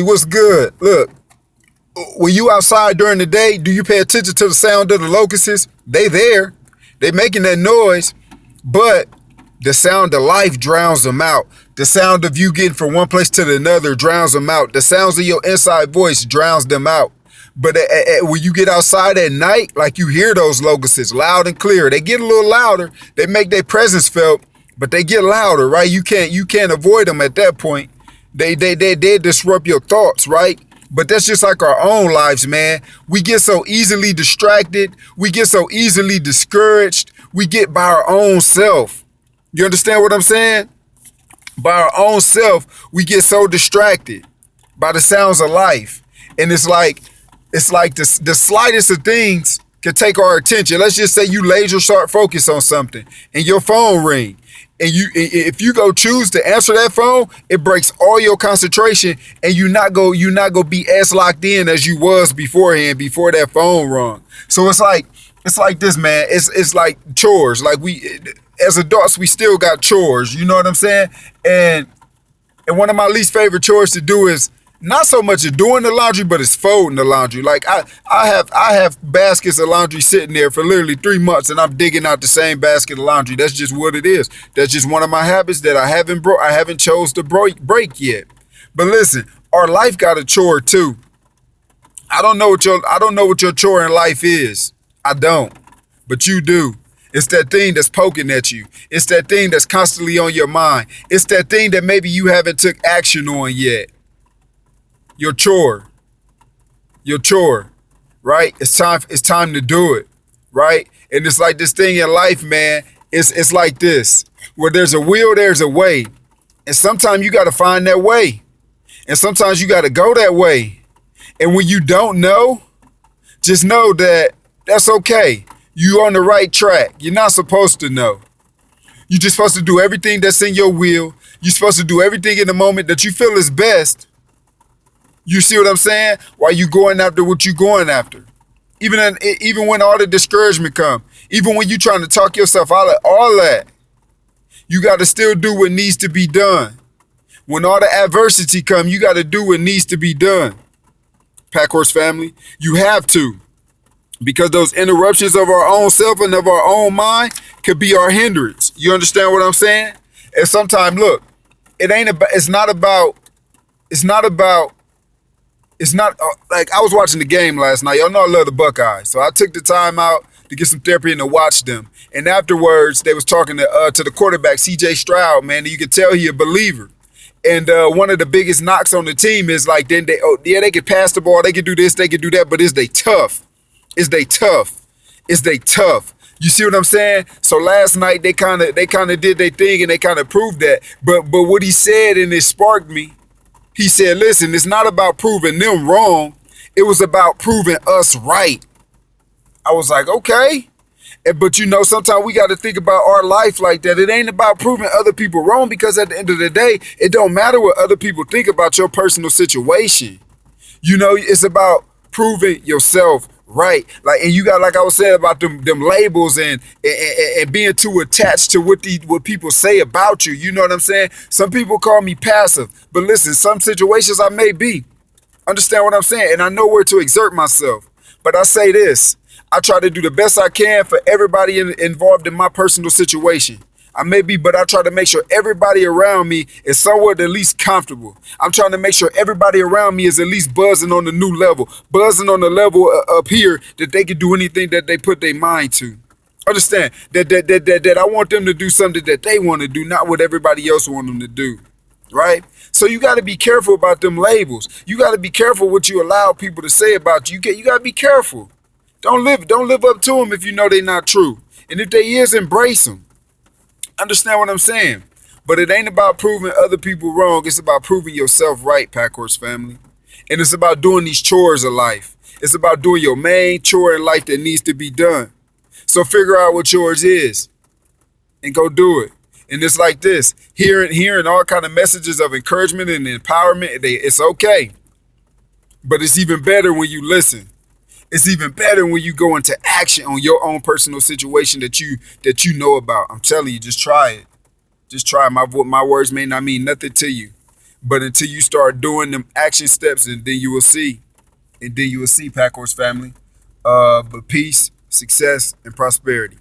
What's good? Look, when you outside during the day, do you pay attention to the sound of the locusts? They there. They making that noise, but the sound of life drowns them out. The sound of you getting from one place to another drowns them out. The sounds of your inside voice drowns them out. But when you get outside at night, like you hear those locusts loud and clear. They get a little louder. They make their presence felt, but they get louder, right? You can't avoid them at that point. They disrupt your thoughts, right? But that's just like our own lives, man. We get so easily distracted. We get so easily discouraged. We get by our own self. You understand what I'm saying? By our own self, we get so distracted by the sounds of life. And it's like the slightest of things can take our attention. Let's just say you laser sharp focus on something and your phone ring. And if you go choose to answer that phone, it breaks all your concentration, and you not go be as locked in as you was beforehand before that phone rung. So it's like this, man. It's like chores. Like we as adults, we still got chores. You know what I'm saying? And one of my least favorite chores to do is not so much as doing the laundry, but it's folding the laundry. Like I have baskets of laundry sitting there for literally 3 months, and I'm digging out the same basket of laundry. That's just what it is. That's just one of my habits that I haven't chose to break yet. But listen, our life got a chore too. I don't know what your chore in life is. I don't, but you do. It's that thing that's poking at you. It's that thing that's constantly on your mind. It's that thing that maybe you haven't took action on yet. Your chore, your chore, right? It's time to do it, right? And it's like this thing in life, man. It's like this. Where there's a will, there's a way. And sometimes you got to find that way. And sometimes you got to go that way. And when you don't know, just know that that's okay. You on the right track. You're not supposed to know. You're just supposed to do everything that's in your will. You're supposed to do everything in the moment that you feel is best. You see what I'm saying? While you going after what you going after. Even when all the discouragement come. Even when you trying to talk yourself out of all that. You got to still do what needs to be done. When all the adversity come, you got to do what needs to be done. Pack Horse family, you have to. Because those interruptions of our own self and of our own mind could be our hindrance. You understand what I'm saying? And sometimes, look, it's not like I was watching the game last night. Y'all know I love the Buckeyes. So I took the time out to get some therapy and to watch them. And afterwards, they was talking to the quarterback, C.J. Stroud, man. And you could tell he a believer. And one of the biggest knocks on the team is like, then they could pass the ball, they could do this, they could do that, but is they tough? Is they tough? Is they tough? You see what I'm saying? So last night they kind of did their thing and they kind of proved that. But what he said, and it sparked me. He said, listen, it's not about proving them wrong. It was about proving us right. I was like, okay. But sometimes we got to think about our life like that. It ain't about proving other people wrong, because at the end of the day, it don't matter what other people think about your personal situation. It's about proving yourself right. And you got, like I was saying about them labels and being too attached to what people say about you. You know what I'm saying? Some people call me passive, but listen, some situations I may be. Understand what I'm saying? And I know where to exert myself. But I say this, I try to do the best I can for everybody involved in my personal situation. I may be, but I try to make sure everybody around me is somewhat at least comfortable. I'm trying to make sure everybody around me is at least buzzing on the new level, buzzing on the level up here that they can do anything that they put their mind to. Understand that I want them to do something that they want to do, not what everybody else want them to do. Right? So you got to be careful about them labels. You got to be careful what you allow people to say about you. You got to be careful. Don't live up to them if you know they're not true. And if they is, embrace them. Understand what I'm saying? But it ain't about proving other people wrong. It's about proving yourself right, Pack Horse family. And it's about doing these chores of life. It's about doing your main chore in life that needs to be done. So figure out what yours is and go do it. And it's like this, hearing all kind of messages of encouragement and empowerment, it's okay. But it's even better when you listen. It's even better when you go into action on your own personal situation that you know about. I'm telling you, just try it. Just try it. My words may not mean nothing to you, But until you start doing them action steps, and then you will see, Pack Horse family. But peace, success, and prosperity.